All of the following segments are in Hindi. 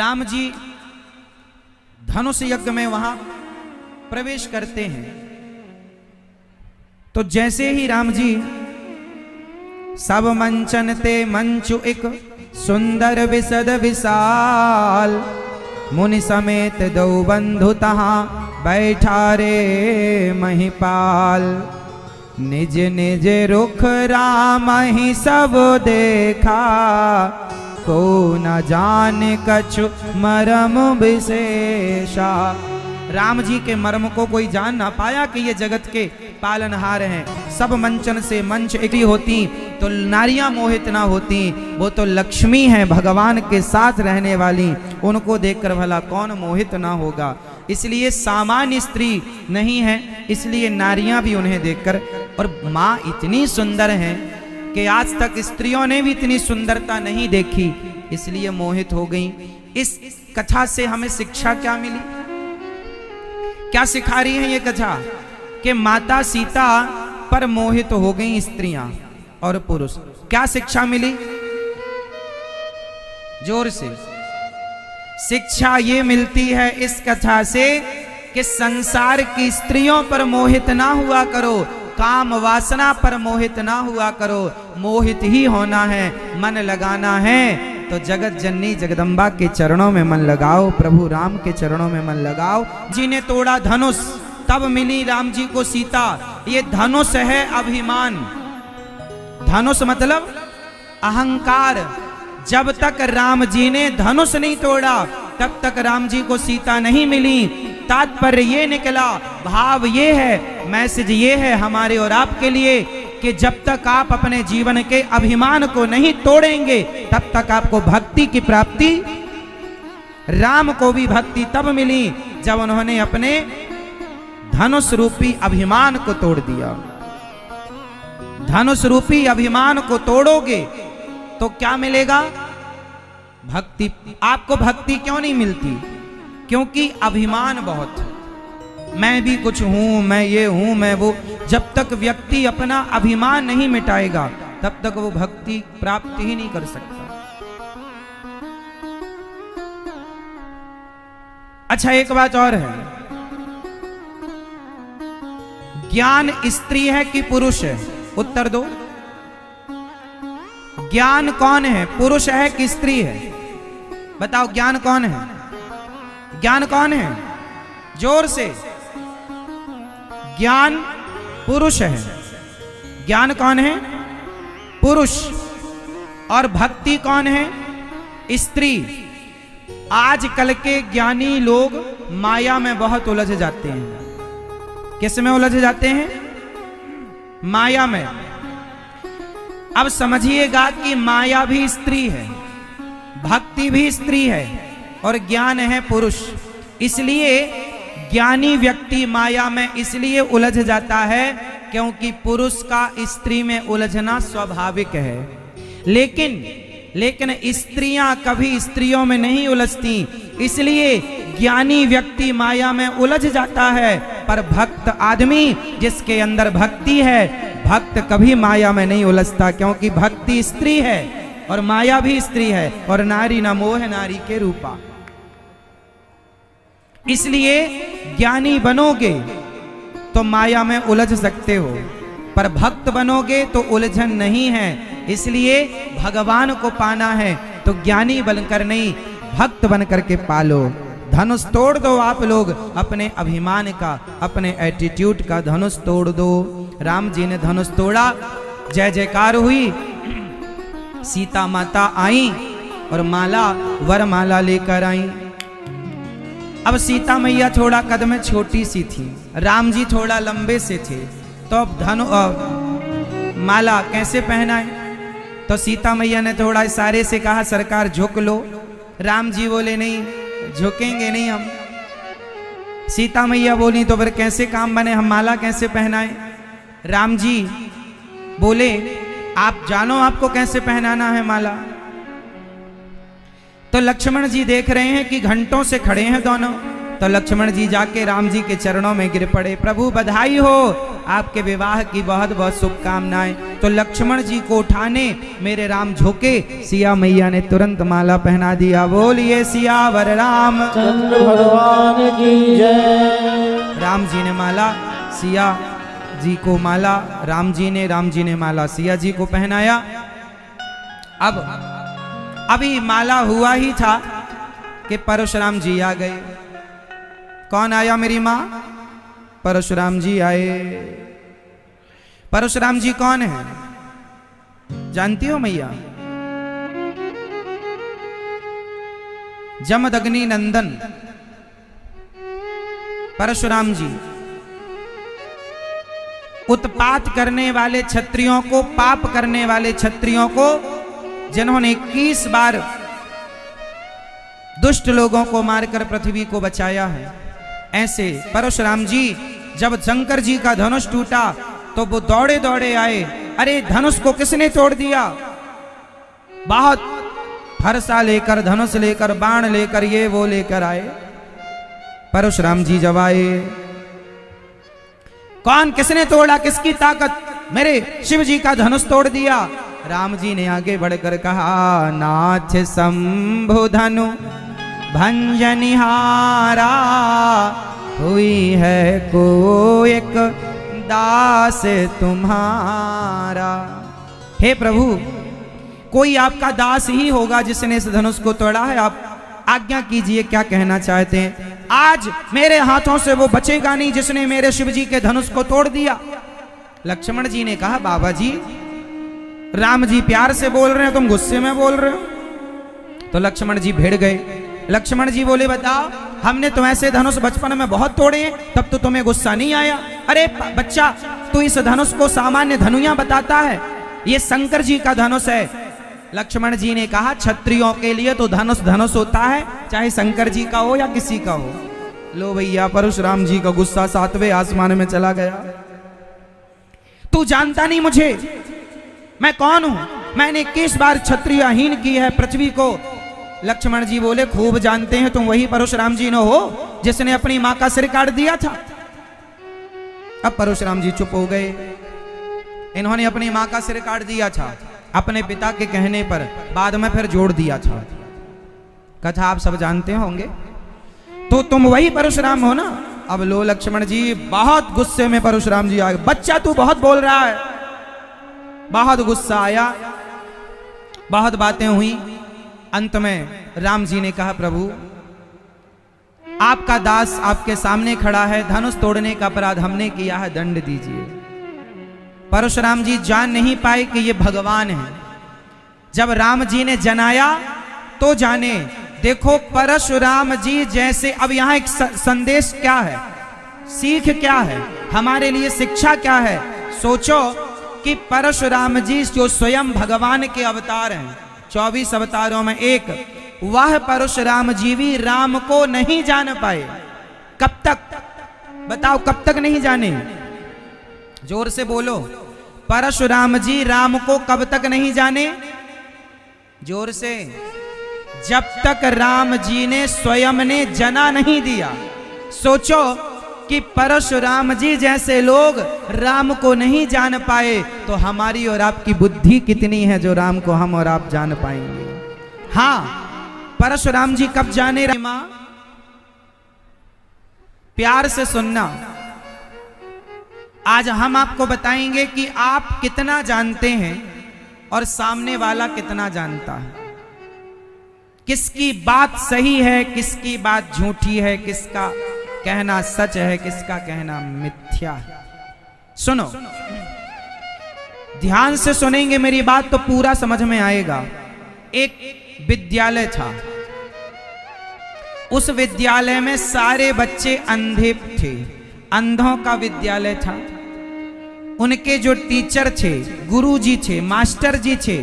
राम जी धनुष यज्ञ में वहां प्रवेश करते हैं। तो जैसे ही राम जी सब मंचन ते मंचु एक सुंदर विसद विशाल, मुनि समेत दो बंधु तहां बैठा रे महिपाल। निज निज रुख राम ही सब देखा, को न जाने कछु मरम विशेषा। राम जी के मर्म को कोई जान ना पाया कि ये जगत के पालनहार हैं। सब मंचन से मंच इकट्ठी होती तो नारियां मोहित ना होती, वो तो लक्ष्मी हैं भगवान के साथ रहने वाली, उनको देखकर भला कौन मोहित ना होगा। इसलिए सामान्य स्त्री नहीं है, इसलिए नारियां भी उन्हें देखकर, और माँ इतनी सुंदर हैं कि आज तक स्त्रियों ने भी इतनी सुंदरता नहीं देखी, इसलिए मोहित हो गई। इस कथा से हमें शिक्षा क्या मिली, क्या सिखा रही है ये कथा? कि माता सीता पर मोहित हो गई स्त्रियां और पुरुष। क्या शिक्षा मिली? जोर से। शिक्षा ये मिलती है इस कथा से कि संसार की स्त्रियों पर मोहित ना हुआ करो, काम वासना पर मोहित ना हुआ करो। मोहित ही होना है, मन लगाना है तो जगत जननी जगदम्बा के चरणों में मन लगाओ, प्रभु राम के चरणों में मन लगाओ। जिन्हें तोड़ा धनुष तब मिली राम जी को सीता। ये धनुष है अभिमान। धनुष मतलब अहंकार। जब तक राम जी ने धनुष नहीं तोड़ा तब तक राम जी को सीता नहीं मिली। तात्पर्य ये निकला, भाव ये है, मैसेज ये है हमारे और आपके लिए कि जब तक आप अपने जीवन के अभिमान को नहीं तोड़ेंगे तब तक आपको भक्ति की प्राप्ति। राम को भी भक्ति तब मिली जब उन्होंने अपने धनुष रूपी अभिमान को तोड़ दिया। धनुष रूपी अभिमान को तोड़ोगे तो क्या मिलेगा? भक्ति। आपको भक्ति क्यों नहीं मिलती? क्योंकि अभिमान बहुत है। मैं भी कुछ हूं, मैं ये हूं, मैं वो। जब तक व्यक्ति अपना अभिमान नहीं मिटाएगा तब तक वो भक्ति प्राप्त ही नहीं कर सकता। अच्छा, एक बात और है, ज्ञान स्त्री है कि पुरुष है? उत्तर दो। ज्ञान कौन है, पुरुष है कि स्त्री है? बताओ, ज्ञान कौन है? ज्ञान कौन है? जोर से। ज्ञान पुरुष है। ज्ञान कौन है? पुरुष। और भक्ति कौन है? स्त्री। आजकल के ज्ञानी लोग माया में बहुत उलझ जाते हैं। किस में उलझ जाते हैं? माया में। अब समझिएगा कि माया भी स्त्री है, भक्ति भी स्त्री है और ज्ञान है पुरुष। इसलिए ज्ञानी व्यक्ति माया में इसलिए उलझ जाता है क्योंकि पुरुष का स्त्री में उलझना स्वाभाविक है। लेकिन स्त्रियां कभी स्त्रियों में नहीं उलझती, इसलिए ज्ञानी व्यक्ति माया में उलझ जाता है। पर भक्त आदमी जिसके अंदर भक्ति है, भक्त कभी माया में नहीं उलझता, क्योंकि भक्ति स्त्री है और माया भी स्त्री है, और नारी न मोह नारी के रूपा। इसलिए ज्ञानी बनोगे तो माया में उलझ सकते हो, पर भक्त बनोगे तो उलझन नहीं है। इसलिए भगवान को पाना है तो ज्ञानी बनकर नहीं, भक्त बनकर के पालो। धनुष तोड़ दो आप लोग अपने अभिमान का, अपने एटीट्यूड का धनुष तोड़ दो। राम जी ने धनुष तोड़ा, जय जयकार हुई, सीता माता आई और माला वरमाला लेकर आई। अब सीता मैया थोड़ा कद में छोटी सी थी, राम जी थोड़ा लंबे से थे, तो अब माला कैसे पहनाए? तो सीता मैया ने थोड़ा इशारे से कहा, सरकार झुक लो। राम जी बोले, नहीं झुकेंगे नहीं हम। सीता मैया बोली, तो फिर कैसे काम बने, हम माला कैसे पहनाएं? राम जी बोले, आप जानो आपको कैसे पहनाना है माला। तो लक्ष्मण जी देख रहे हैं कि घंटों से खड़े हैं दोनों, तो लक्ष्मण जी जाके राम जी के चरणों में गिर पड़े, प्रभु बधाई हो, आपके विवाह की बहुत बहुत शुभकामनाएं। तो लक्ष्मण जी को उठाने मेरे राम झुके, सिया मैया ने तुरंत माला पहना दिया। बोलिए सियावर रामचंद्र भगवान की जय। राम जी ने माला सिया जी को माला राम जी ने माला सिया जी को पहनाया। अब अभी माला हुआ ही था कि परशुराम जी आ गए। कौन आया मेरी माँ? परशुराम जी आए। परशुराम जी कौन है जानती हो मैया? जमदग्नि नंदन परशुराम जी उत्पात करने वाले क्षत्रियों को, पाप करने वाले क्षत्रियों को, जिन्होंने 21 बार दुष्ट लोगों को मारकर पृथ्वी को बचाया है, ऐसे परशुराम जी जब शंकर जी का धनुष टूटा तो वो दौड़े दौड़े आए। अरे धनुष को किसने तोड़ दिया? बहुत फरसा लेकर, धनुष लेकर, बाण लेकर, ये वो लेकर आए। परशुराम जी जब आए, कौन, किसने तोड़ा, किसकी ताकत? मेरे शिव जी का धनुष तोड़ दिया। राम जी ने आगे बढ़कर कहा, नाथ शंभु धनु भंजनिहारा, हुई है को एक दास तुम्हारा। हे प्रभु, कोई आपका दास ही होगा जिसने इस धनुष को तोड़ा है। आप आज्ञा कीजिए, क्या कहना चाहते हैं? आज मेरे हाथों से वो बचेगा नहीं जिसने मेरे शिव जी के धनुष को तोड़ दिया। लक्ष्मण जी ने कहा, बाबा जी, राम जी प्यार से बोल रहे हैं, तुम गुस्से में बोल रहे हो। तो लक्ष्मण जी भिड़ गए। लक्ष्मण जी बोले, बताओ, हमने तो ऐसे धनुष बचपन में बहुत तोड़े हैं, तब तो तुम्हें गुस्सा नहीं आया? अरे बच्चा, तू इस धनुष को सामान्य धनुया बताता है, ये शंकर जी का धनुष है। लक्ष्मण जी ने कहा, क्षत्रियों के लिए तो धनुष धनुष होता है, चाहे शंकर जी का हो या किसी का हो। लो भैया, परशुराम जी का गुस्सा 7वें आसमान में चला गया। तू जानता नहीं मुझे, मैं कौन हूं? मैंने 21 बार क्षत्रियहीन की है पृथ्वी को। लक्ष्मण जी बोले, खूब जानते हैं, तुम वही परशुराम जी न हो जिसने अपनी मां का सिर काट दिया था। अब परशुराम जी चुप हो गए। इन्होंने अपनी मां का सिर काट दिया था अपने पिता के कहने पर, बाद में फिर जोड़ दिया था। कथा आप सब जानते होंगे। तो तुम वही परशुराम हो ना? अब लो लक्ष्मण जी बहुत गुस्से में परशुराम जी आ गए। बच्चा, तू बहुत बोल रहा है। बहुत गुस्सा आया, बहुत बातें हुई। अंत में राम जी ने कहा, प्रभु, आपका दास आपके सामने खड़ा है, धनुष तोड़ने का अपराध हमने किया है, दंड दीजिए। परशुराम जी जान नहीं पाए कि ये भगवान है। जब राम जी ने जनाया तो जाने। देखो परशुराम जी जैसे, अब यहां एक संदेश क्या है, सीख क्या है, हमारे लिए शिक्षा क्या है? सोचो कि परशुराम जी जो स्वयं भगवान के अवतार हैं, 24 अवतारों में एक, वह परशुराम जी भी राम को नहीं जान पाए। कब तक बताओ, कब तक नहीं जाने? जोर से बोलो। परशुराम जी राम को कब तक नहीं जाने? जोर से। जब तक राम जी ने स्वयं ने जना नहीं दिया। सोचो कि परशुराम जी जैसे लोग राम को नहीं जान पाए, तो हमारी और आपकी बुद्धि कितनी है जो राम को हम और आप जान पाएंगे? हाँ, परशुराम जी कब जाने? मां, प्यार से सुनना। आज हम आपको बताएंगे कि आप कितना जानते हैं और सामने वाला कितना जानता है। किसकी बात सही है, किसकी बात झूठी है, किसका कहना सच है, किसका कहना मिथ्या है। सुनो, ध्यान से सुनेंगे मेरी बात तो पूरा समझ में आएगा। एक विद्यालय था, उस विद्यालय में सारे बच्चे अंधे थे, अंधों का विद्यालय था। उनके जो टीचर थे, गुरुजी थे, मास्टर जी थे,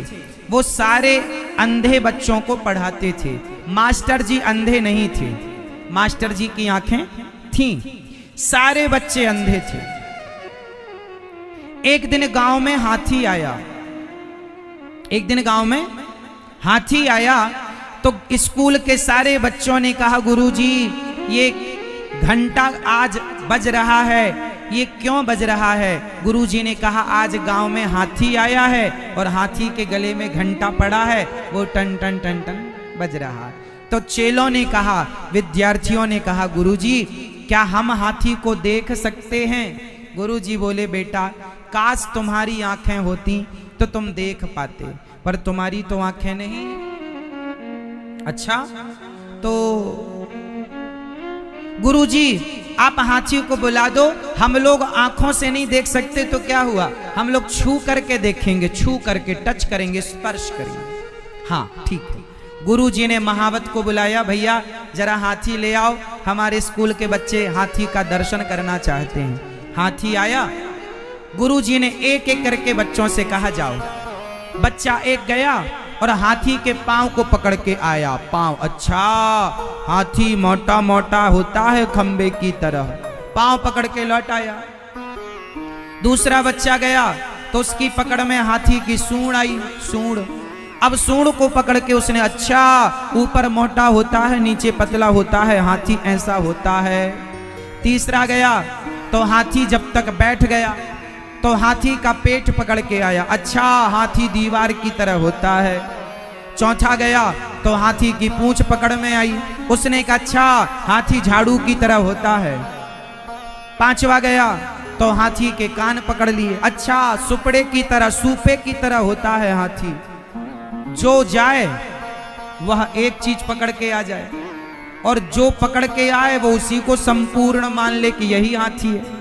वो सारे अंधे बच्चों को पढ़ाते थे। मास्टर जी अंधे नहीं थे, मास्टर जी की आंखें थीं, सारे बच्चे अंधे थे। एक दिन गांव में हाथी आया, एक दिन गांव में हाथी आया तो स्कूल के सारे बच्चों ने कहा, गुरुजी ये घंटा आज बज रहा है, ये क्यों बज रहा है? गुरुजी ने कहा आज गांव में हाथी आया है और हाथी के गले में घंटा पड़ा है, वो टन टन टन टन बज रहा है। तो चेलों ने कहा, विद्यार्थियों ने कहा, गुरुजी क्या हम हाथी को देख सकते हैं? गुरुजी बोले बेटा काश तुम्हारी आंखें होती तो तुम देख पाते, पर तुम्हारी तो आंखें नहीं। अच्छा, तो गुरुजी आप हाथी को बुला दो, हम लोग आंखों से नहीं देख सकते तो क्या हुआ, हम लोग छू करके देखेंगे, छू करके टच करेंगे, स्पर्श करेंगे। हाँ ठीक है। गुरुजी ने महावत को बुलाया, भैया जरा हाथी ले आओ, हमारे स्कूल के बच्चे हाथी का दर्शन करना चाहते हैं। हाथी आया, गुरुजी ने एक एक करके बच्चों से कहा जाओ। बच्चा एक गया और हाथी के पांव को पकड़ के आया। पांव, अच्छा हाथी मोटा मोटा होता है खंबे की तरह, पांव पकड़ के लौट आया। दूसरा बच्चा गया तो उसकी पकड़ में हाथी की सूंड आई, सूंड। अब सूंड को पकड़ के उसने, अच्छा ऊपर मोटा होता है नीचे पतला होता है, हाथी ऐसा होता है। तीसरा गया तो हाथी जब तक बैठ गया तो हाथी का पेट पकड़ के आया, अच्छा हाथी दीवार की तरह होता है। चौथा गया तो हाथी की पूंछ पकड़ में आई, उसने कहा अच्छा हाथी झाड़ू की तरह होता है। पांचवा गया तो हाथी के कान पकड़ लिए, अच्छा सुपड़े की तरह, सूपे की तरह होता है हाथी। जो जाए वह एक चीज पकड़ के आ जाए, और जो पकड़ के आए वो उसी को संपूर्ण मान ले कि यही हाथी है।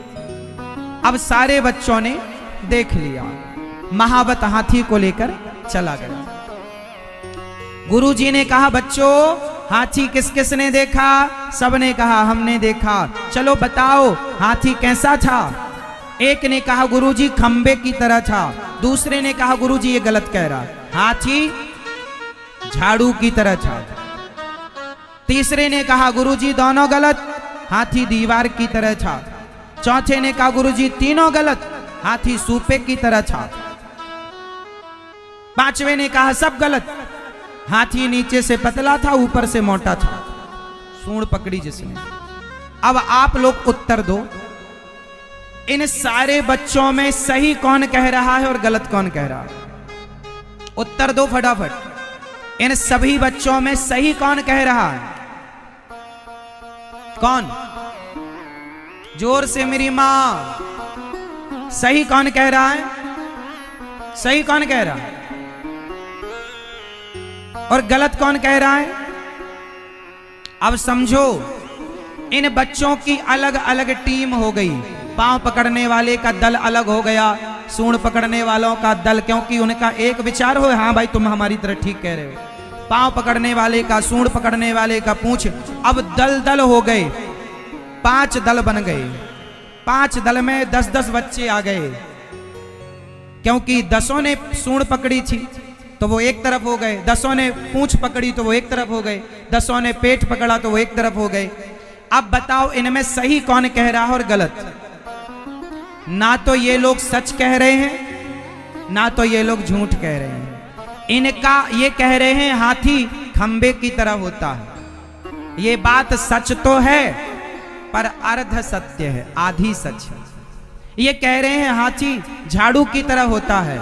अब सारे बच्चों ने देख लिया, महावत हाथी को लेकर चला गया। गुरुजी ने कहा बच्चों हाथी किस किस ने देखा? सबने कहा हमने देखा। चलो बताओ हाथी कैसा था? एक ने कहा गुरुजी खंबे की तरह था। दूसरे ने कहा गुरुजी ये गलत कह रहा, हाथी झाड़ू की तरह था। तीसरे ने कहा गुरुजी दोनों गलत, हाथी दीवार की तरह था। चौथे ने कहा गुरुजी तीनों गलत, हाथी सूपे की तरह था। पांचवे ने कहा सब गलत, हाथी नीचे से पतला था ऊपर से मोटा था, सूंड पकड़ी जिसने। अब आप लोग उत्तर दो, इन सारे बच्चों में सही कौन कह रहा है और गलत कौन कह रहा है? उत्तर दो फटाफट। इन सभी बच्चों में सही कौन कह रहा है? कौन? जोर से मेरी मां। सही कौन कह रहा है? सही कौन कह रहा है? और गलत कौन कह रहा है? अब समझो, इन बच्चों की अलग अलग टीम हो गई। पांव पकड़ने वाले का दल अलग हो गया, सूंड पकड़ने वालों का दल, क्योंकि उनका एक विचार हो, हाँ भाई तुम हमारी तरह ठीक कह रहे हो। पांव पकड़ने वाले का, सूंड पकड़ने वाले का पूंछ। अब दल दल हो गए, 5 दल बन गए। 5 दल में 10-10 बच्चे आ गए, क्योंकि 10 ने सूंड पकड़ी थी तो वो एक तरफ हो गए, 10 ने पूंछ पकड़ी तो वो एक तरफ हो गए, 10 ने पेट पकड़ा तो वो एक तरफ हो गए। अब बताओ इनमें सही कौन कह रहा है और गलत? ना तो ये लोग सच कह रहे हैं, ना तो ये लोग झूठ कह रहे हैं। इनका ये कह रहे हैं हाथी खंबे की तरह होता है, ये बात सच तो है पर अर्ध सत्य है, आधी सच है। ये कह रहे हैं हाथी झाड़ू की तरह होता है,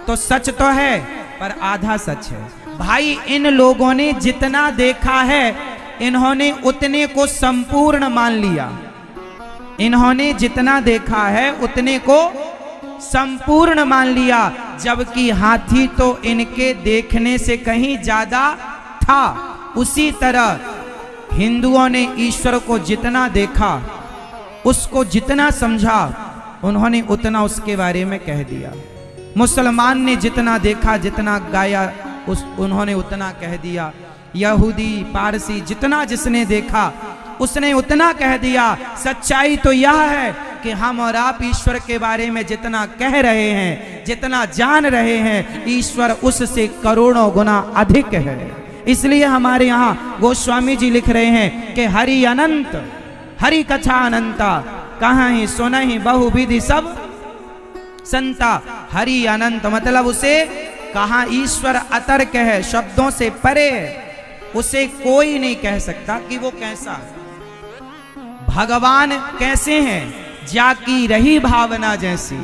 तो सच तो है पर आधा सच है। भाई इन लोगों ने जितना देखा है इन्होंने उतने को संपूर्ण मान लिया। इन्होंने जितना देखा है उतने को संपूर्ण मान लिया, जबकि हाथी तो इनके देखने से कहीं ज्यादा था। उसी तरह हिंदुओं ने ईश्वर को जितना देखा, उसको जितना समझा, उन्होंने उतना उसके बारे में कह दिया। मुसलमान ने जितना देखा, जितना गाया, उन्होंने उतना कह दिया। यहूदी पारसी जितना जिसने देखा उसने उतना कह दिया। सच्चाई तो यह है कि हम और आप ईश्वर के बारे में जितना कह रहे हैं, जितना जान रहे हैं, ईश्वर उससे करोड़ों गुना अधिक है। इसलिए हमारे यहाँ गोस्वामी जी लिख रहे हैं कि हरि अनंत, हरि कथा अनंता, कहाँ ही सुना ही बहुविधि सब संता। हरि अनंत मतलब उसे कहा ईश्वर अतर्क है, शब्दों से परे है, उसे कोई नहीं कह सकता कि वो कैसा है। भगवान कैसे हैं जाकी रही भावना जैसी।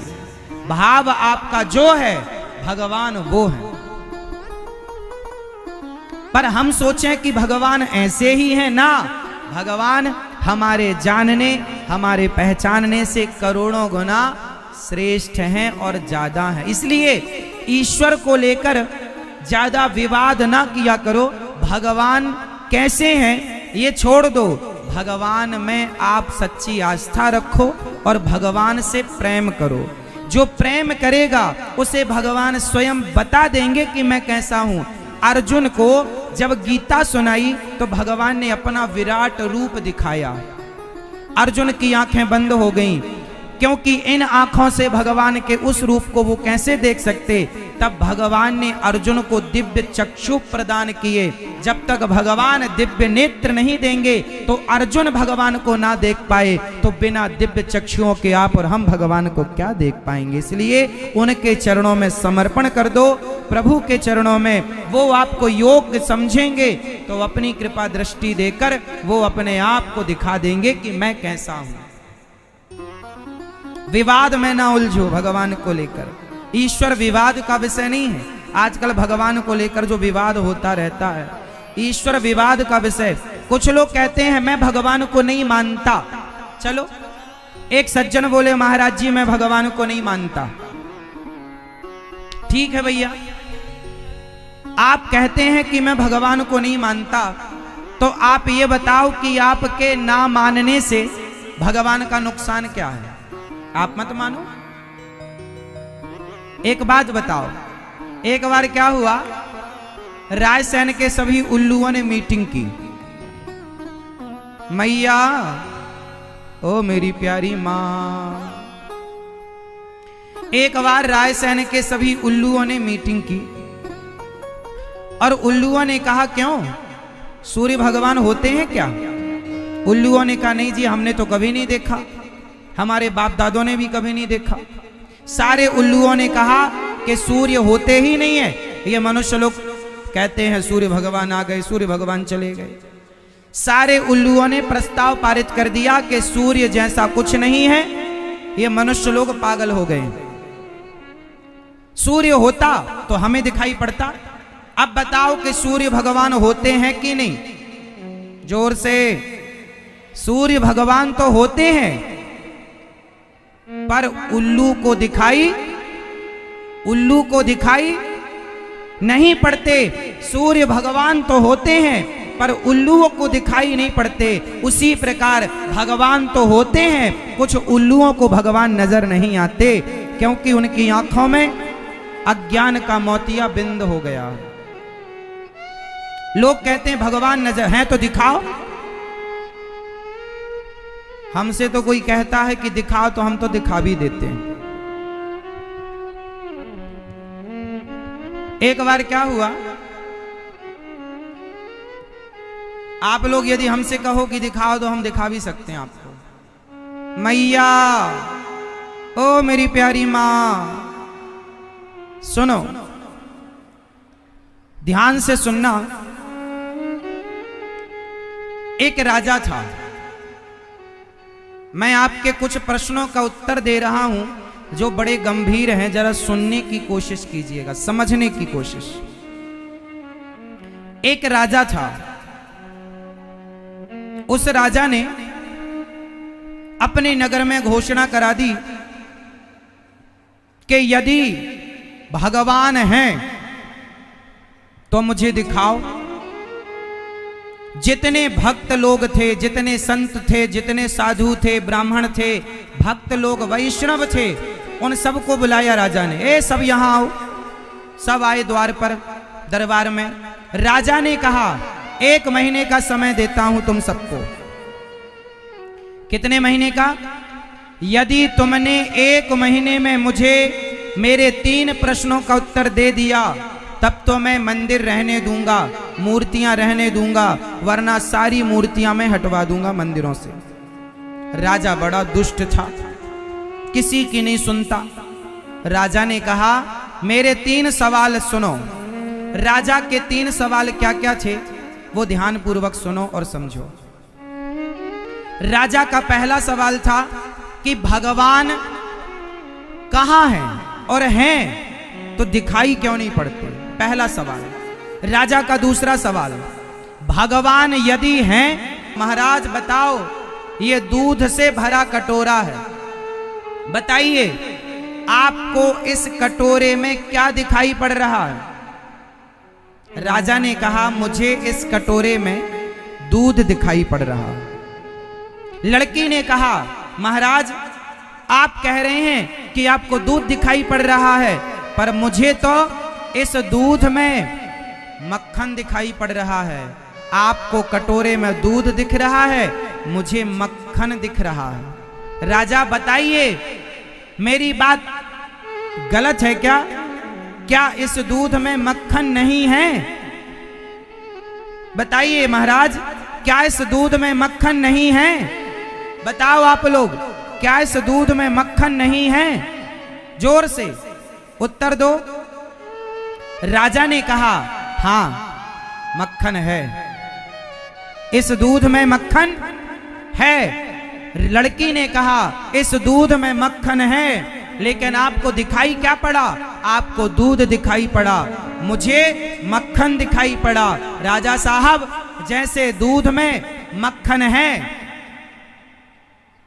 भाव आपका जो है भगवान वो है। पर हम सोचें कि भगवान ऐसे ही है ना, भगवान हमारे जानने हमारे पहचानने से करोड़ों गुना श्रेष्ठ हैं और ज्यादा हैं। इसलिए ईश्वर को लेकर ज्यादा विवाद ना किया करो। भगवान कैसे हैं ये छोड़ दो, भगवान में आप सच्ची आस्था रखो और भगवान से प्रेम करो। जो प्रेम करेगा उसे भगवान स्वयं बता देंगे कि मैं कैसा हूं। अर्जुन को जब गीता सुनाई तो भगवान ने अपना विराट रूप दिखाया। अर्जुन की आंखें बंद हो गईं, क्योंकि इन आंखों से भगवान के उस रूप को वो कैसे देख सकते। तब भगवान ने अर्जुन को दिव्य चक्षु प्रदान किए। जब तक भगवान दिव्य नेत्र नहीं देंगे तो अर्जुन भगवान को ना देख पाए, तो बिना दिव्य चक्षुओं के आप और हम भगवान को क्या देख पाएंगे। इसलिए उनके चरणों में समर्पण कर दो, प्रभु के चरणों में। वो आपको योग्य समझेंगे तो अपनी कृपा दृष्टि देकर वो अपने आप को दिखा देंगे कि मैं कैसा हूं। विवाद में ना उलझो भगवान को लेकर। ईश्वर विवाद का विषय नहीं है। आजकल भगवान को लेकर जो विवाद होता रहता है, ईश्वर विवाद का विषय। कुछ लोग कहते हैं मैं भगवान को नहीं मानता। चलो, एक सज्जन बोले महाराज जी मैं भगवान को नहीं मानता। ठीक है भैया, आप कहते हैं कि मैं भगवान को नहीं मानता, तो आप ये बताओ कि आपके ना मानने से भगवान का नुकसान क्या है। आप मत मानो। एक बात बताओ, एक बार क्या हुआ, रायसेन के सभी उल्लुओं ने मीटिंग की। मैया ओ मेरी प्यारी मां। एक बार रायसेन के सभी उल्लुओं ने मीटिंग की और उल्लुओं ने कहा क्यों, सूर्य भगवान होते हैं क्या। उल्लुओं ने कहा नहीं जी, हमने तो कभी नहीं देखा, हमारे बाप दादों ने भी कभी नहीं देखा। सारे उल्लुओं ने कहा कि सूर्य होते ही नहीं है, ये मनुष्य लोग कहते हैं सूर्य भगवान आ गए, सूर्य भगवान चले गए। सारे उल्लुओं ने प्रस्ताव पारित कर दिया कि सूर्य जैसा कुछ नहीं है, ये मनुष्य लोग पागल हो गए। सूर्य होता तो हमें दिखाई पड़ता। अब बताओ कि सूर्य भगवान होते हैं कि नहीं, जोर से। सूर्य भगवान तो होते हैं, पर उल्लू को दिखाई नहीं पड़ते। सूर्य भगवान तो होते हैं पर उल्लुओं को दिखाई नहीं पड़ते। उसी प्रकार भगवान तो होते हैं, कुछ उल्लुओं को भगवान नजर नहीं आते, क्योंकि उनकी आंखों में अज्ञान का मोतिया बिंद हो गया। लोग कहते हैं भगवान नजर हैं तो दिखाओ। हमसे तो कोई कहता है कि दिखाओ तो हम तो दिखा भी देते हैं। एक बार क्या हुआ, आप लोग यदि हमसे कहो कि दिखाओ तो हम दिखा भी सकते हैं आपको। मैया ओ मेरी प्यारी मां, सुनो, ध्यान से सुनना। एक राजा था। मैं आपके कुछ प्रश्नों का उत्तर दे रहा हूं जो बड़े गंभीर हैं, जरा सुनने की कोशिश कीजिएगा, समझने की कोशिश। एक राजा था। उस राजा ने अपने नगर में घोषणा करा दी कि यदि भगवान हैं तो मुझे दिखाओ। जितने भक्त लोग थे, जितने संत थे, जितने साधु थे, ब्राह्मण थे, भक्त लोग, वैष्णव थे, उन सबको बुलाया राजा ने। ए सब यहां आओ। सब आए द्वार पर, दरबार में। राजा ने कहा 1 महीने का समय देता हूं तुम सबको। कितने महीने का? यदि तुमने 1 महीने में मुझे मेरे 3 प्रश्नों का उत्तर दे दिया तब तो मैं मंदिर रहने दूंगा, मूर्तियां रहने दूंगा, वरना सारी मूर्तियां मैं हटवा दूंगा मंदिरों से। राजा बड़ा दुष्ट था, किसी की नहीं सुनता। राजा ने कहा मेरे 3 सवाल सुनो। राजा के 3 सवाल क्या क्या थे वो ध्यान पूर्वक सुनो और समझो। राजा का पहला सवाल था कि भगवान कहाँ हैं और हैं तो दिखाई क्यों नहीं पड़ते? पहला सवाल। राजा का दूसरा सवाल, भगवान यदि हैं, महाराज बताओ ये दूध से भरा कटोरा है, बताइए आपको इस कटोरे में क्या दिखाई पड़ रहा है? राजा ने कहा मुझे इस कटोरे में दूध दिखाई पड़ रहा है। लड़की ने कहा महाराज आप कह रहे हैं कि आपको दूध दिखाई पड़ रहा है, पर मुझे तो इस दूध में मक्खन दिखाई पड़ रहा है। आपको कटोरे में दूध दिख रहा है, मुझे मक्खन दिख रहा है। राजा बताइए मेरी बात गलत है क्या? क्या इस दूध में मक्खन नहीं है? बताइए महाराज, क्या इस दूध में मक्खन नहीं है? बताओ आप लोग, क्या इस दूध में मक्खन नहीं है? जोर से उत्तर दो। राजा ने कहा हां मक्खन है, इस दूध में मक्खन है। लड़की ने कहा इस दूध में मक्खन है, लेकिन आपको दिखाई क्या पड़ा? आपको दूध दिखाई पड़ा, मुझे मक्खन दिखाई पड़ा। राजा साहब जैसे दूध में मक्खन है,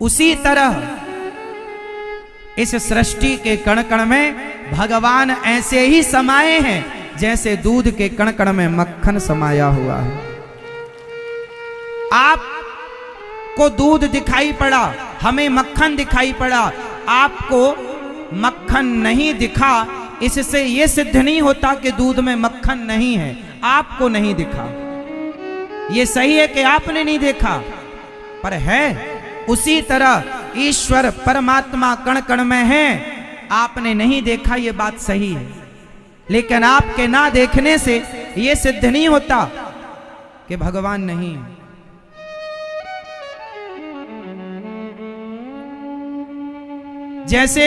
उसी तरह इस सृष्टि के कण कण में भगवान ऐसे ही समाये हैं जैसे दूध के कण कण में मक्खन समाया हुआ है। आपको दूध दिखाई पड़ा, हमें मक्खन दिखाई पड़ा। आपको मक्खन नहीं दिखा, इससे यह सिद्ध नहीं होता कि दूध में मक्खन नहीं है। आपको नहीं दिखा, यह सही है कि आपने नहीं देखा, पर है। उसी तरह ईश्वर परमात्मा कण कण में है, आपने नहीं देखा, यह बात सही है। लेकिन आपके ना देखने से यह सिद्ध नहीं होता कि भगवान नहीं है। जैसे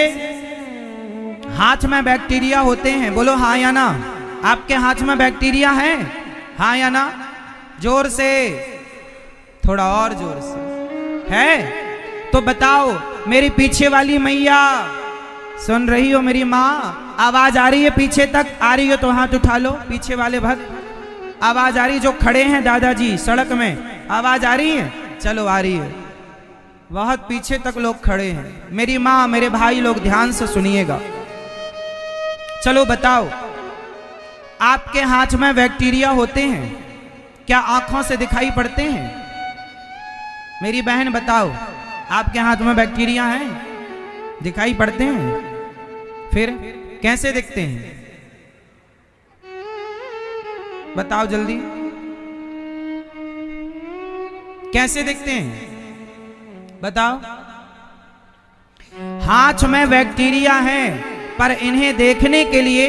हाथ में बैक्टीरिया होते हैं, बोलो हाँ या ना? आपके हाथ में बैक्टीरिया है, हाँ या ना? जोर से, थोड़ा और जोर से। है तो बताओ। मेरी पीछे वाली मैया सुन रही हो? मेरी माँ, आवाज आ रही है पीछे तक? आ रही हो तो हाथ उठा लो। पीछे वाले भक्त आवाज आ रही? जो खड़े हैं दादाजी सड़क में, आवाज आ रही है? चलो आ रही है। बहुत पीछे तक लोग खड़े हैं। मेरी माँ, मेरे भाई लोग ध्यान से सुनिएगा। चलो बताओ, आपके हाथ में बैक्टीरिया होते हैं, क्या आंखों से दिखाई पड़ते हैं? मेरी बहन बताओ, आपके हाथ में बैक्टीरिया हैं, दिखाई पड़ते हैं? फिर कैसे दिखते हैं? बताओ जल्दी, कैसे दिखते हैं? बताओ। हाथ में बैक्टीरिया है, पर इन्हें देखने के लिए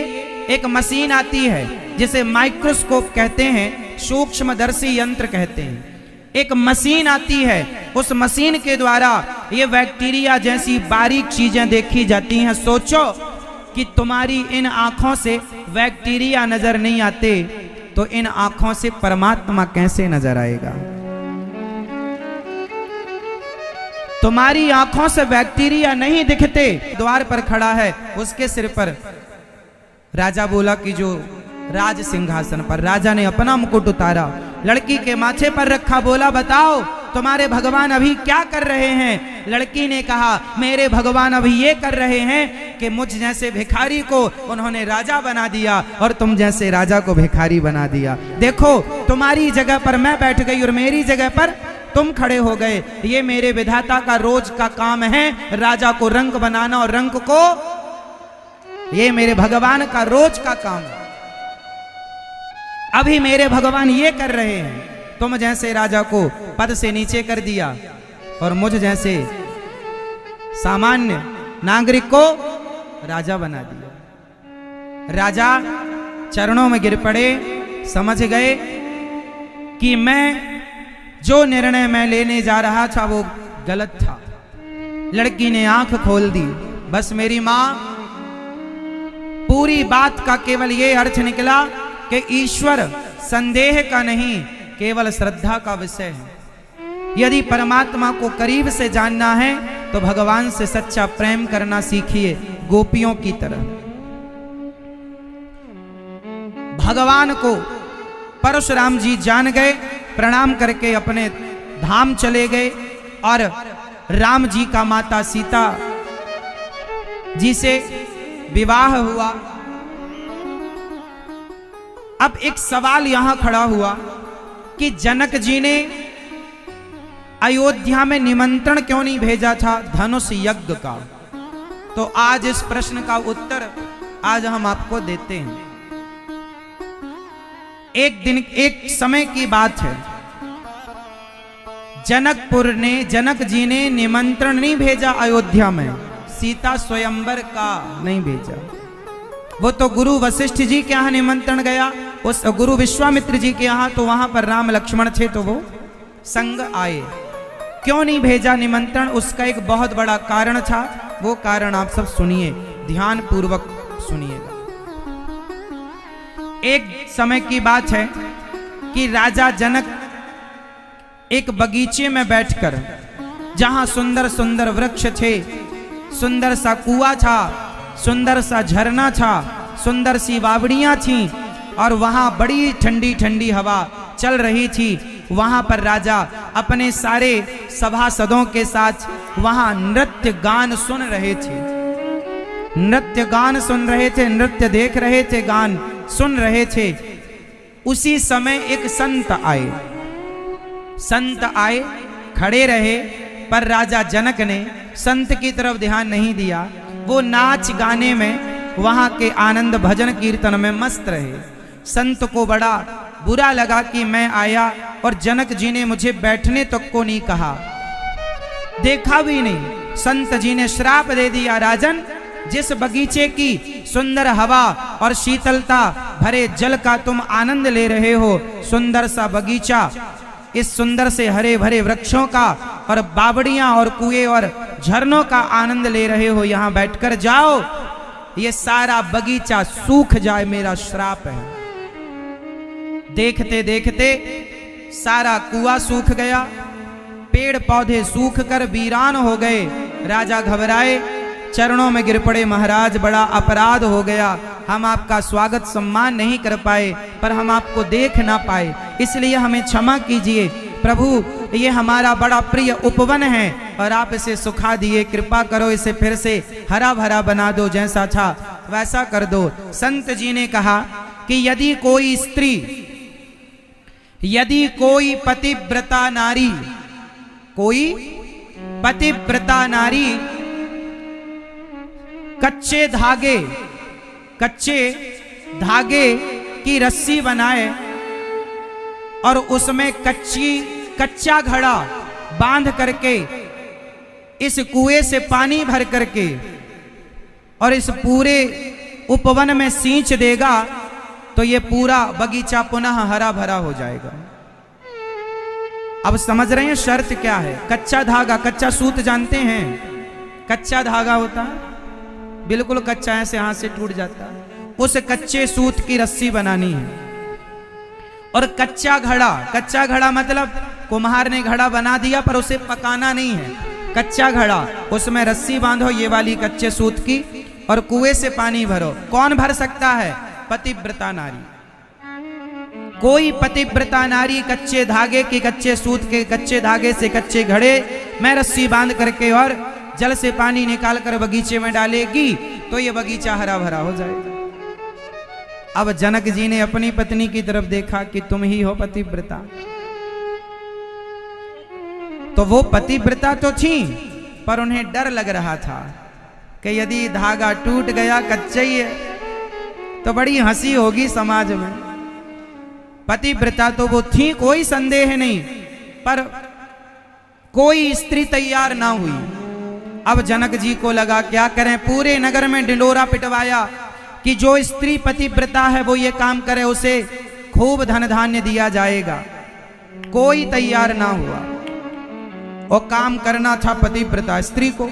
एक मशीन आती है जिसे माइक्रोस्कोप कहते हैं, सूक्ष्मदर्शी यंत्र कहते हैं। एक मशीन आती है, उस मशीन के द्वारा ये बैक्टीरिया जैसी बारीक चीजें देखी जाती हैं। सोचो कि तुम्हारी इन आंखों से बैक्टीरिया नजर नहीं आते, तो इन आंखों से परमात्मा कैसे नजर आएगा? तुम्हारी आंखों से बैक्टीरिया नहीं दिखते। द्वार पर खड़ा है, उसके सिर पर राजा बोला कि जो राज सिंहासन पर, राजा ने अपना मुकुट उतारा, लड़की के माथे पर रखा, बोला बताओ तुम्हारे भगवान अभी क्या कर रहे हैं? लड़की ने कहा मेरे भगवान अभी ये कर रहे हैं कि मुझ जैसे भिखारी को उन्होंने राजा बना दिया और तुम जैसे राजा को भिखारी बना दिया। देखो तुम्हारी जगह पर मैं बैठ गई और मेरी जगह पर तुम खड़े हो गए। ये मेरे विधाता का रोज का काम है, राजा को रंग बनाना और रंग को, ये मेरे भगवान का रोज का काम है। अभी मेरे भगवान ये कर रहे हैं, तुम जैसे राजा को पद से नीचे कर दिया और मुझ जैसे सामान्य नागरिक को राजा बना दिया। राजा चरणों में गिर पड़े, समझ गए कि मैं जो निर्णय मैं लेने जा रहा था वो गलत था। लड़की ने आंख खोल दी। बस मेरी मां, पूरी बात का केवल ये अर्थ निकला कि ईश्वर संदेह का नहीं, केवल श्रद्धा का विषय है। यदि परमात्मा को करीब से जानना है तो भगवान से सच्चा प्रेम करना सीखिए गोपियों की तरह। भगवान को परशुराम जी जान गए, प्रणाम करके अपने धाम चले गए और राम जी का माता सीता जी से विवाह हुआ। अब एक सवाल यहां खड़ा हुआ कि जनक जी ने अयोध्या में निमंत्रण क्यों नहीं भेजा था धनुष यज्ञ का। तो आज इस प्रश्न का उत्तर आज हम आपको देते हैं। एक समय की बात है, जनक जी ने निमंत्रण नहीं भेजा अयोध्या में, सीता स्वयंवर का नहीं भेजा। वो तो गुरु वशिष्ठ जी के यहाँ निमंत्रण गया, उस गुरु विश्वामित्र जी के यहाँ, तो वहां पर राम लक्ष्मण थे तो वो संग आए। क्यों नहीं भेजा निमंत्रण, उसका एक बहुत बड़ा कारण था। वो कारण आप सब सुनिए, ध्यान पूर्वक सुनिएगा। एक समय की बात है कि राजा जनक एक बगीचे में बैठकर, जहां सुंदर सुंदर वृक्ष थे, सुंदर सा कुआं था, सुंदर सा झरना था, सुंदर सी बावड़ियां थीं और वहां बड़ी ठंडी ठंडी हवा चल रही थी। वहां पर राजा अपने सारे सभासदों के साथ वहां नृत्य गान सुन रहे थे, नृत्य गान सुन रहे थे, नृत्य देख रहे थे, गान सुन रहे थे। उसी समय एक संत आए, खड़े रहे, पर राजा जनक ने संत की तरफ ध्यान नहीं दिया। वो नाच गाने में, वहां के आनंद भजन कीर्तन में मस्त रहे। संत को बड़ा बुरा लगा कि मैं आया और जनक जी ने मुझे बैठने तक को नहीं कहा, देखा भी नहीं। संत जी ने श्राप दे दिया, राजन, जिस बगीचे की सुंदर हवा और शीतलता भरे जल का तुम आनंद ले रहे हो, सुंदर सा बगीचा, इस सुंदर से हरे भरे वृक्षों का और बावड़ियां और कुएं और झरनों का आनंद ले रहे हो, यहां बैठकर जाओ, ये सारा बगीचा सूख जाए, मेरा श्राप है। देखते देखते सारा कुआं सूख गया, पेड़ पौधे सूख कर वीरान हो गए। राजा घबराए, चरणों में गिर पड़े, महाराज बड़ा अपराध हो गया, हम आपका स्वागत सम्मान नहीं कर पाए, पर हम आपको देख ना पाए, इसलिए हमें क्षमा कीजिए। प्रभु, ये हमारा बड़ा प्रिय उपवन है और आप इसे सुखा दिए, कृपा करो इसे फिर से हरा भरा बना दो, जैसा था वैसा कर दो। संत जी ने कहा कि यदि कोई पतिव्रता नारी कच्चे धागे की रस्सी बनाए और उसमें कच्चा घड़ा बांध करके इस कुएं से पानी भर करके और इस पूरे उपवन में सींच देगा, तो ये पूरा बगीचा पुनः हरा भरा हो जाएगा। अब समझ रहे हैं शर्त क्या है? कच्चा धागा, कच्चा सूत जानते हैं, कच्चा धागा होता है, बिल्कुल कच्चा, ऐसे हाथ से टूट जाता है, उस कच्चे सूत की रस्सी बनानी है। और कच्चा घड़ा मतलब कुम्हार ने घड़ा बना दिया पर उसे पकाना नहीं है, कच्चा घड़ा, उसमें रस्सी बांधो ये वाली कच्चे सूत की और कुएं से पानी भरो। कौन भर सकता है? पतिव्रता नारी। कोई पतिव्रता नारी कच्चे धागे की, कच्चे सूत के कच्चे धागे से कच्चे घड़े में रस्सी बांध करके और जल से पानी निकाल कर बगीचे में डालेगी, तो ये बगीचा हरा भरा हो जाएगा। अब जनक जी ने अपनी पत्नी की तरफ देखा कि तुम ही हो पतिव्रता, तो वो पतिव्रता तो थी, पर उन्हें डर लग रहा था कि यदि धागा टूट गया, कच्चा ही है, तो बड़ी हंसी होगी समाज में। पतिव्रता तो वो थी, कोई संदेह नहीं, पर कोई स्त्री तैयार ना हुई। अब जनक जी को लगा क्या करें, पूरे नगर में ढिंडोरा पिटवाया कि जो स्त्री पतिव्रता है वो ये काम करे, उसे खूब धन धान्य दिया जाएगा। कोई तैयार ना हुआ, और काम करना था पतिव्रता स्त्री को।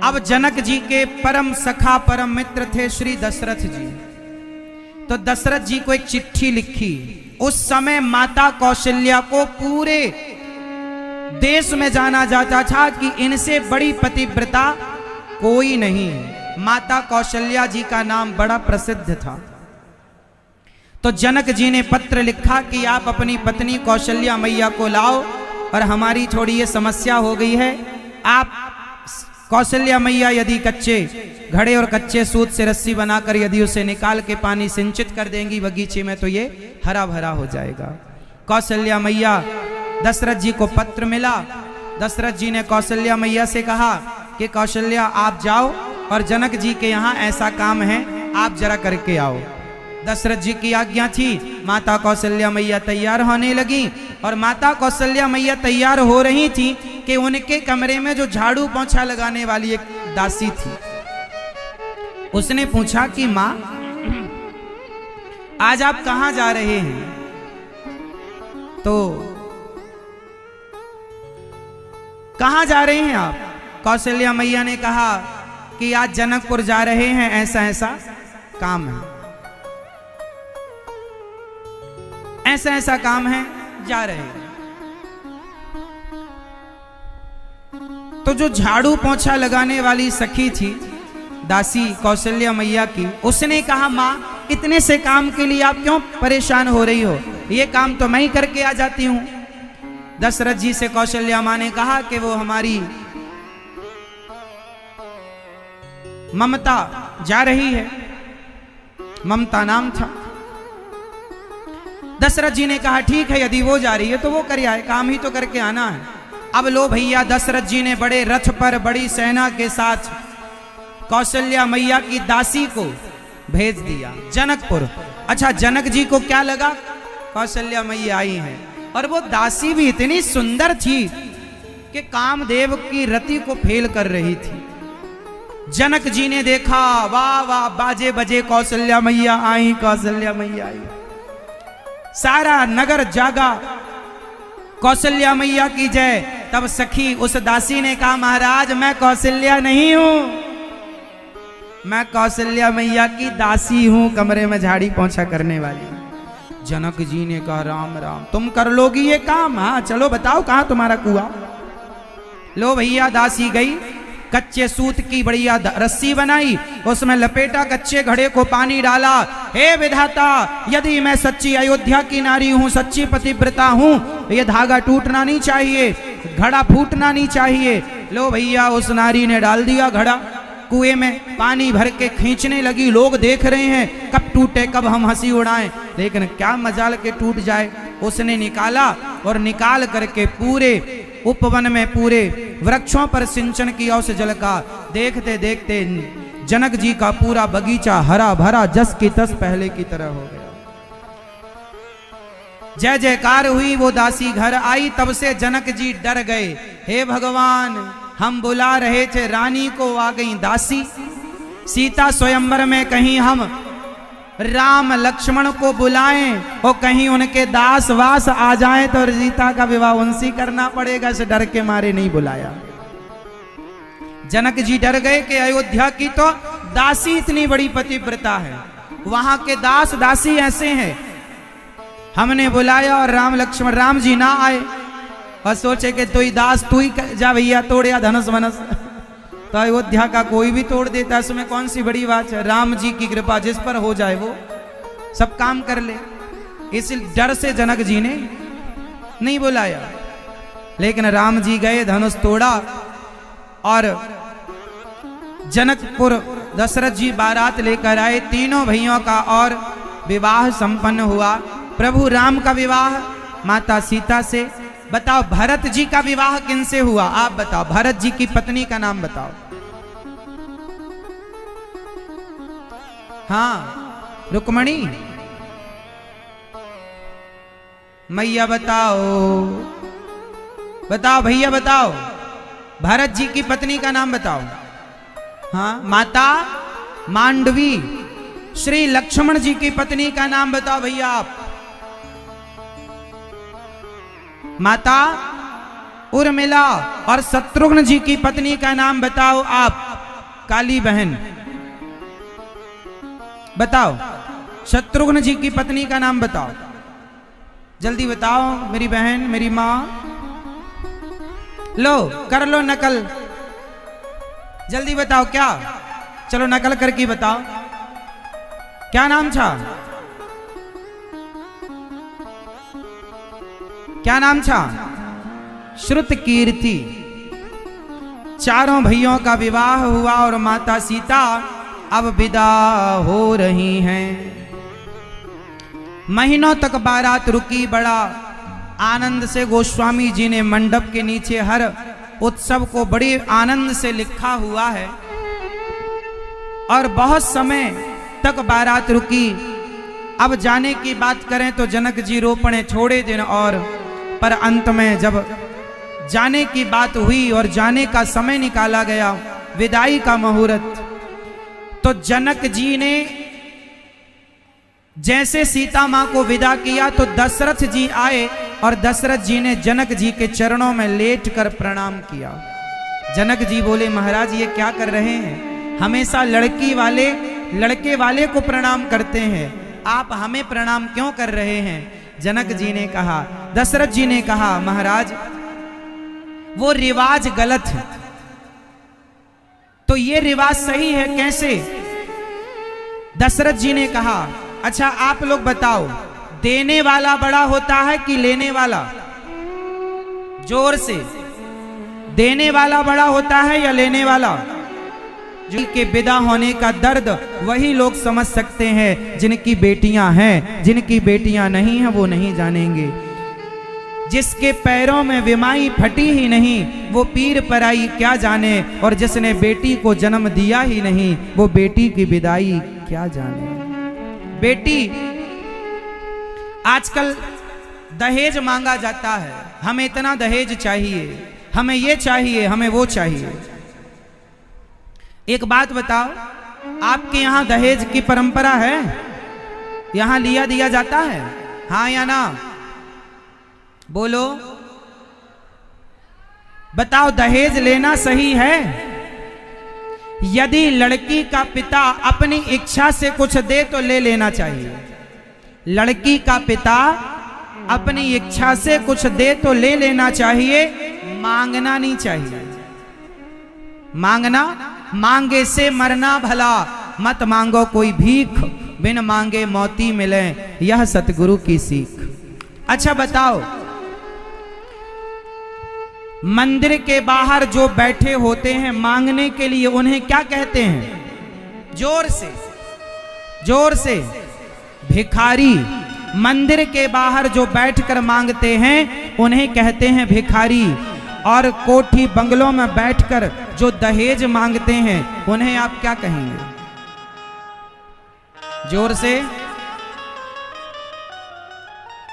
अब जनक जी के परम सखा परम मित्र थे श्री दशरथ जी, तो दशरथ जी को एक चिट्ठी लिखी। उस समय माता कौशल्या को पूरे देश में जाना जाता था कि इनसे बड़ी पतिव्रता कोई नहीं। माता कौशल्या जी का नाम बड़ा प्रसिद्ध था। तो जनक जी ने पत्र लिखा कि आप अपनी पत्नी कौशल्या मैया को लाओ और हमारी थोड़ी ये समस्या हो गई है। आप कौशल्या मैया यदि कच्चे घड़े और कच्चे सूत से रस्सी बनाकर यदि उसे निकाल के पानी सिंचित कर देंगी बगीचे में तो ये हरा भरा हो जाएगा। कौशल्या मैया, दशरथ जी को पत्र मिला। दशरथ जी ने कौशल्या मैया से कहा कि कौशल्या आप जाओ और जनक जी के यहाँ ऐसा काम है, आप जरा करके आओ। दशरथ जी की आज्ञा थी। माता कौशल्या मैया तैयार होने लगी और माता कौशल्या मैया तैयार हो रही थी कि उनके कमरे में जो झाड़ू पोंछा लगाने वाली एक दासी थी, उसने पूछा कि माँ आज आप कहाँ जा रहे हैं? तो कहाँ जा रहे हैं आप? कौशल्या मैया ने कहा कि आज जनकपुर जा रहे हैं, ऐसा ऐसा काम है, ऐसा ऐसा काम है, जा रहे हैं। तो जो झाड़ू पोंछा लगाने वाली सखी थी, दासी कौशल्या मैया की, उसने कहा माँ इतने से काम के लिए आप क्यों परेशान हो रही हो, ये काम तो मैं ही करके आ जाती हूं। दशरथ जी से कौशल्या माँ ने कहा कि वो हमारी ममता जा रही है, ममता नाम था। दशरथ जी ने कहा ठीक है, यदि वो जा रही है तो वो कर आए, काम ही तो करके आना है। अब लो भैया, दशरथ जी ने बड़े रथ पर बड़ी सेना के साथ कौशल्या मैया की दासी को भेज दिया जनकपुर। अच्छा, जनक जी को क्या लगा कौशल्या मैया आई हैं, और वो दासी भी इतनी सुंदर थी कि कामदेव की रति को फेल कर रही थी। जनक जी ने देखा, वाह वाह, बाजे बजे, कौशल्या मैया आई, कौशल्या मैया आई। सारा नगर जागा, कौशल्या मैया की जय। तब सखी उस दासी ने कहा महाराज मैं कौशल्या नहीं हूं, मैं कौशल्या मैया की दासी हूं, कमरे में झाड़ी पोंछा करने वाली। जनक जी ने कहा राम राम, तुम कर लोगी ये काम? हाँ चलो बताओ कहां तुम्हारा कुआं। लो भैया, दासी गई, कच्चे सूत की बढ़िया रस्सी बनाई, उसमें लपेटा, कच्चे घड़े को पानी डाला। हे विधाता, यदि मैं सच्ची अयोध्या की नारी हूं, सच्ची पतिव्रता हूं, ये धागा टूटना नहीं चाहिए, घड़ा फूटना नहीं चाहिए। लो भैया, उस नारी ने डाल दिया घड़ा कुएं में, पानी भर के खींचने लगी। लोग देख रहे हैं कब टूटे, कब हम हंसी उड़ाएं, लेकिन क्या मजाल के टूट जाए। उसने निकाला और निकाल करके पूरे उपवन में, पूरे वृक्षों पर सिंचन किया उस जल का। देखते देखते जनक जी का पूरा बगीचा हरा भरा जस की तस पहले की तरह हो गया। जय जयकार हुई। वो दासी घर आई, तब से जनक जी डर गए। हे भगवान, हम बुला रहे थे रानी को, आ गई दासी। सीता स्वयंवर में कहीं हम राम लक्ष्मण को बुलाएं और कहीं उनके दास वास आ जाएं तो सीता का विवाह उनसे करना पड़ेगा, इस डर के मारे नहीं बुलाया। जनक जी डर गए कि अयोध्या की तो दासी इतनी बड़ी पतिव्रता है, वहां के दास दासी ऐसे हैं। हमने बुलाया और राम लक्ष्मण, राम जी ना आए, बस सोचे कि तू ही दास, तू ही जा भैया, तोड़िया धनुष वनस। तो अयोध्या का कोई भी तोड़ देता, इसमें कौन सी बड़ी बात है। राम जी की कृपा जिस पर हो जाए वो सब काम कर ले। इस डर से जनक जी ने नहीं बुलाया, लेकिन राम जी गए, धनुष तोड़ा और जनकपुर दशरथ जी बारात लेकर आए। तीनों भाइयों का और विवाह संपन्न हुआ। प्रभु राम का विवाह माता सीता से। बताओ भरत जी का विवाह किनसे हुआ? आप बताओ, भरत जी की पत्नी का नाम बताओ। हाँ, रुक्मणी। मैया बताओ, बताओ भैया बताओ, भरत जी की पत्नी का नाम बताओ। हाँ, माता मांडवी। श्री लक्ष्मण जी की पत्नी का नाम बताओ भैया आप। माता उर्मिला। और शत्रुघ्न जी की पत्नी का नाम बताओ आप, काली बहन। बताओ, शत्रुघ्न जी की पत्नी का नाम बताओ, जल्दी बताओ मेरी बहन, मेरी माँ। लो कर लो नकल, जल्दी बताओ क्या, चलो नकल करके बताओ क्या नाम था, क्या नाम था? श्रुत कीर्ति। चारों भाइयों का विवाह हुआ और माता सीता अब विदा हो रही हैं। महीनों तक बारात रुकी, बड़ा आनंद से गोस्वामी जी ने मंडप के नीचे हर उत्सव को बड़े आनंद से लिखा हुआ है और बहुत समय तक बारात रुकी। अब जाने की बात करें तो जनक जी रोपणे छोड़े दिन, और पर अंत में जब जाने की बात हुई और जाने का समय निकाला गया, विदाई का मुहूर्त, तो जनक जी ने जैसे सीता मां को विदा किया तो दशरथ जी आए और दशरथ जी ने जनक जी के चरणों में लेट कर प्रणाम किया। जनक जी बोले, महाराज ये क्या कर रहे हैं, हमेशा लड़के वाले को प्रणाम करते हैं, आप हमें प्रणाम क्यों कर रहे हैं? जनक जी ने कहा, दशरथ जी ने कहा, महाराज वो रिवाज गलत है, तो ये रिवाज सही है कैसे? दशरथ जी ने कहा, अच्छा आप लोग बताओ, देने वाला बड़ा होता है कि लेने वाला? जोर से, देने वाला बड़ा होता है या लेने वाला? जिनके विदा होने का दर्द वही लोग समझ सकते हैं जिनकी बेटियां हैं, जिनकी बेटियां नहीं हैं वो नहीं जानेंगे। जिसके पैरों में विमाई फटी ही नहीं वो पीर पराई क्या जाने, और जिसने बेटी को जन्म दिया ही नहीं वो बेटी की विदाई क्या जाने। बेटी, आजकल दहेज मांगा जाता है, हमें इतना दहेज चाहिए, हमें ये चाहिए, हमें वो चाहिए। एक बात बताओ, आपके यहां दहेज की परंपरा है? यहां लिया दिया जाता है, हाँ या ना? बोलो, बताओ दहेज लेना सही है? यदि लड़की का पिता अपनी इच्छा से कुछ दे तो ले लेना चाहिए। लड़की का पिता अपनी इच्छा से कुछ दे तो ले लेना चाहिए, मांगना नहीं चाहिए। मांगना, मांगे से मरना भला, मत मांगो कोई भीख, बिन मांगे मोती मिले, यह सतगुरु की सीख। अच्छा बताओ, मंदिर के बाहर जो बैठे होते हैं मांगने के लिए, उन्हें क्या कहते हैं? जोर से, जोर से, भिखारी। मंदिर के बाहर जो बैठकर मांगते हैं उन्हें कहते हैं भिखारी। और कोठी बंगलों में बैठकर जो दहेज मांगते हैं उन्हें आप क्या कहेंगे? जोर से,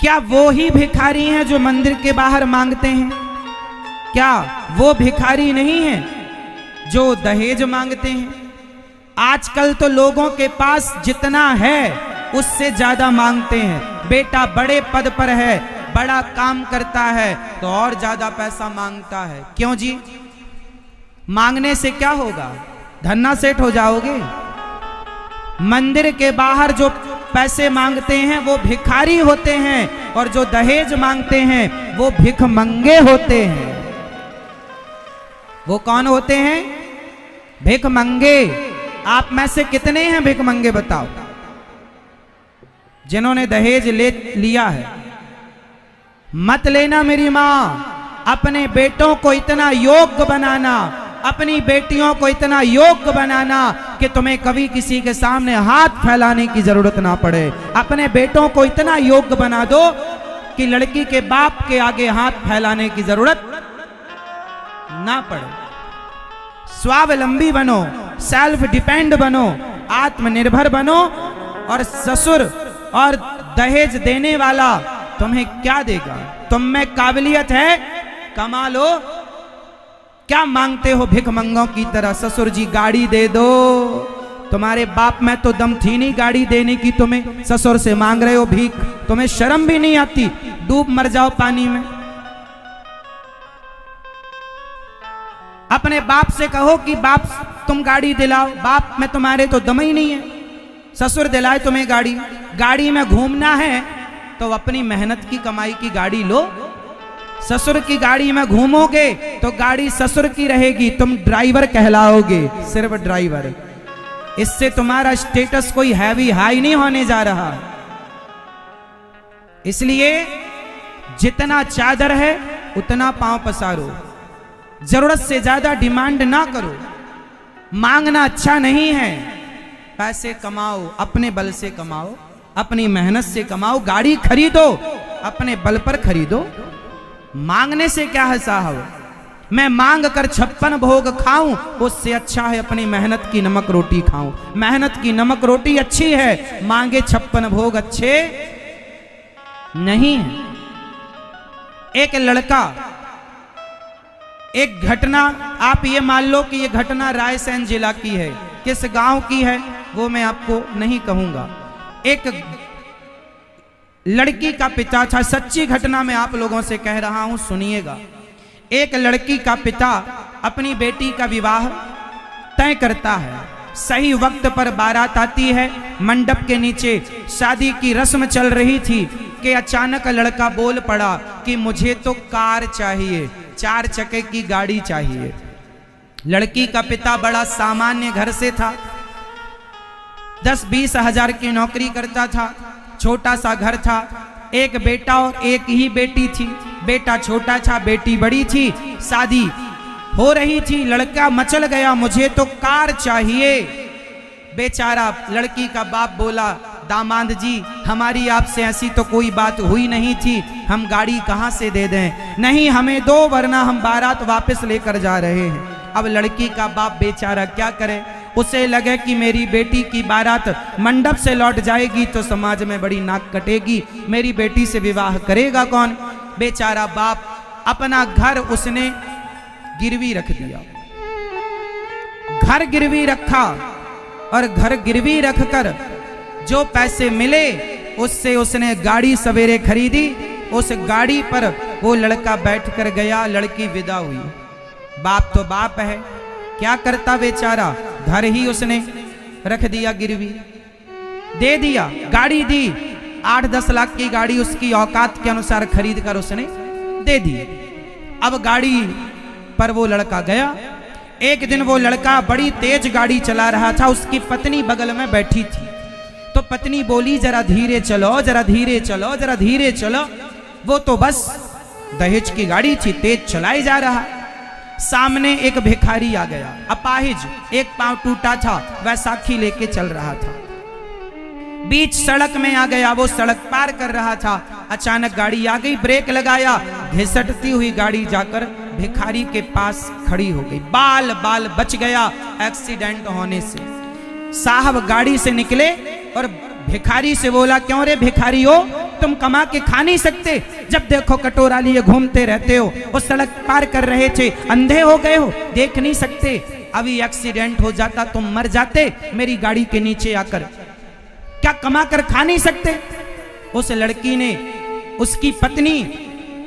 क्या वो ही भिखारी हैं जो मंदिर के बाहर मांगते हैं? क्या वो भिखारी नहीं है जो दहेज मांगते हैं? आजकल तो लोगों के पास जितना है उससे ज्यादा मांगते हैं। बेटा बड़े पद पर है, बड़ा काम करता है तो और ज्यादा पैसा मांगता है। क्यों जी? मांगने से क्या होगा? धन्ना सेठ हो जाओगे। मंदिर के बाहर जो पैसे मांगते हैं वो भिखारी होते हैं, और जो दहेज मांगते हैं वो भिखमंगे होते हैं। वो कौन होते हैं? भिखमंगे। आप में से कितने हैं भिखमंगे बताओ, जिन्होंने दहेज ले लिया है? मत लेना मेरी मां। अपने बेटों को इतना योग्य बनाना, अपनी बेटियों को इतना योग्य बनाना कि तुम्हें कभी किसी के सामने हाथ फैलाने की जरूरत ना पड़े। अपने बेटों को इतना योग्य बना दो कि लड़की के बाप के आगे हाथ फैलाने की जरूरत ना पड़े। स्वावलंबी बनो, सेल्फ डिपेंड बनो, आत्मनिर्भर बनो। और ससुर और दहेज देने वाला तुम्हें क्या देगा? तुम में काबिलियत है, कमा लो। क्या मांगते हो भिखमंगों की तरह? ससुर जी गाड़ी दे दो। तुम्हारे बाप में तो दम थी नहीं गाड़ी देने की, तुम्हें ससुर से मांग रहे हो भीख। तुम्हें शर्म भी नहीं आती? डूब मर जाओ पानी में। अपने बाप से कहो कि बाप तुम गाड़ी दिलाओ। बाप में तुम्हारे तो दम ही नहीं है, ससुर दिलाए तुम्हें गाड़ी। गाड़ी में घूमना है तो अपनी मेहनत की कमाई की गाड़ी लो। ससुर की गाड़ी में घूमोगे तो गाड़ी ससुर की रहेगी, तुम ड्राइवर कहलाओगे, सिर्फ ड्राइवर। इससे तुम्हारा स्टेटस कोई हैवी हाई नहीं होने जा रहा। इसलिए जितना चादर है उतना पांव पसारो, जरूरत से ज्यादा डिमांड ना करो। मांगना अच्छा नहीं है। पैसे कमाओ, अपने बल से कमाओ, अपनी मेहनत से कमाओ। गाड़ी खरीदो, अपने बल पर खरीदो। मांगने से क्या है साहब? मैं मांग कर 56 भोग खाऊं, उससे अच्छा है अपनी मेहनत की नमक रोटी खाऊं। मेहनत की नमक रोटी अच्छी है, मांगे 56 भोग अच्छे नहीं है। एक लड़का, एक घटना, आप ये मान लो कि ये घटना रायसेन जिला की है। किस गांव की है वो मैं आपको नहीं कहूंगा। एक लड़की का पिता था, सच्ची घटना मैं आप लोगों से कह रहा हूं, सुनिएगा। एक लड़की का पिता अपनी बेटी का विवाह तय करता है। सही वक्त पर बारात आती है, मंडप के नीचे शादी की रस्म चल रही थी कि अचानक लड़का बोल पड़ा कि मुझे तो कार चाहिए, 4 चक्के की गाड़ी चाहिए। लड़की का पिता बड़ा सामान्य घर से था, 10-20 हजार की नौकरी करता था, छोटा सा घर था, एक बेटा और एक ही बेटी थी। बेटा छोटा था, बेटी बड़ी थी। शादी हो रही थी, लड़का मचल गया, मुझे तो कार चाहिए। बेचारा लड़की का बाप बोला, दामाद जी हमारी आपसे ऐसी तो कोई बात हुई नहीं थी, हम गाड़ी कहां से दे दें? नहीं, हमें दो, वरना हम बारात वापस लेकर जा रहे हैं। अब लड़की का बाप बेचारा क्या करे? उसे लगे कि मेरी बेटी की बारात मंडप से लौट जाएगी तो समाज में बड़ी नाक कटेगी, मेरी बेटी से विवाह करेगा कौन? बेचारा बाप अपना घर उसने गिरवी रख दिया। घर गिरवी रखा और घर गिरवी रखकर जो पैसे मिले उससे उसने गाड़ी सवेरे खरीदी। उस गाड़ी पर वो लड़का बैठकर गया, लड़की विदा हुई। बाप तो बाप है, क्या करता बेचारा? घर ही उसने रख दिया, गिरवी दे दिया, गाड़ी दी। 8-10 लाख की गाड़ी उसकी औकात के अनुसार खरीद कर उसने दे दी। अब गाड़ी पर वो लड़का गया। एक दिन वो लड़का बड़ी तेज गाड़ी चला रहा था, उसकी पत्नी बगल में बैठी थी। तो पत्नी बोली, जरा धीरे चलो, जरा धीरे चलो, जरा धीरे चलो। वो तो बस दहेज की गाड़ी थी, तेज चलाई जा रहा। सामने एक भिखारी आ गया, अपाहिज, एक पांव टूटा था, वैसाखी लेके चल रहा था। बीच सड़क में आ गया, वो सड़क पार कर रहा था। अचानक गाड़ी आ गई, ब्रेक लगाया, घिसटती हुई गाड़ी जाकर भिखारी के पास खड़ी हो गई। बाल बाल बच गया एक्सीडेंट होने से। साहब गाड़ी से निकले और भिखारी से बोला, क्यों रे भिखारी हो, तुम कमा के खा नहीं सकते? जब देखो कटोरा लिए घूमते रहते हो। वो सड़क पार कर रहे थे, अंधे हो गए हो, देख नहीं सकते? अभी एक्सीडेंट हो जाता, तुम मर जाते मेरी गाड़ी के नीचे आकर। क्या कमा कर खा नहीं सकते? उस लड़की ने, उसकी पत्नी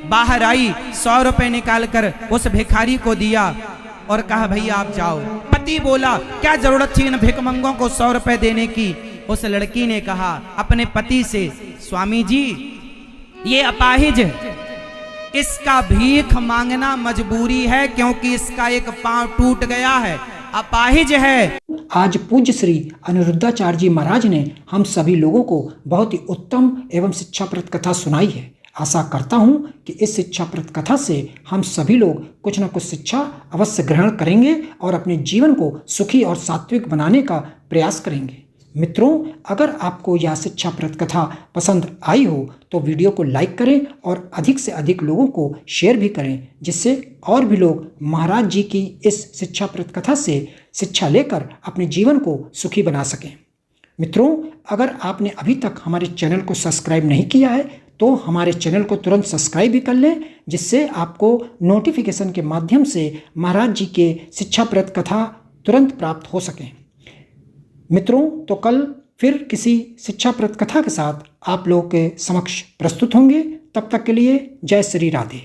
बाहर आई, 100 रुपए निकाल कर उस भिखारी को दिया और कहा, भैया आप जाओ। पति बोला, क्या जरूरत थी इन भिखमंगों को 100 रुपए देने की? उस लड़की ने कहा अपने पति से, स्वामी जी ये अपाहिज है, इसका भीख मांगना मजबूरी है क्योंकि इसका एक पांव टूट गया है, अपाहिज है। आज पूज्य श्री अनिरुद्धाचार्य जी महाराज ने हम सभी लोगों को बहुत ही उत्तम एवं शिक्षाप्रद कथा सुनाई है। आशा करता हूं कि इस शिक्षाप्रद कथा से हम सभी लोग कुछ न कुछ शिक्षा अवश्य ग्रहण करेंगे और अपने जीवन को सुखी और सात्विक बनाने का प्रयास करेंगे। मित्रों, अगर आपको यह शिक्षाप्रद कथा पसंद आई हो तो वीडियो को लाइक करें और अधिक से अधिक लोगों को शेयर भी करें, जिससे और भी लोग महाराज जी की इस शिक्षाप्रद कथा से शिक्षा लेकर अपने जीवन को सुखी बना सकें। मित्रों, अगर आपने अभी तक हमारे चैनल को सब्सक्राइब नहीं किया है तो हमारे चैनल को तुरंत सब्सक्राइब भी कर लें, जिससे आपको नोटिफिकेशन के माध्यम से महाराज जी के शिक्षाप्रद कथा तुरंत प्राप्त हो सकें। मित्रों, तो कल फिर किसी शिक्षाप्रद कथा के साथ आप लोगों के समक्ष प्रस्तुत होंगे। तब तक के लिए जय श्री राधे।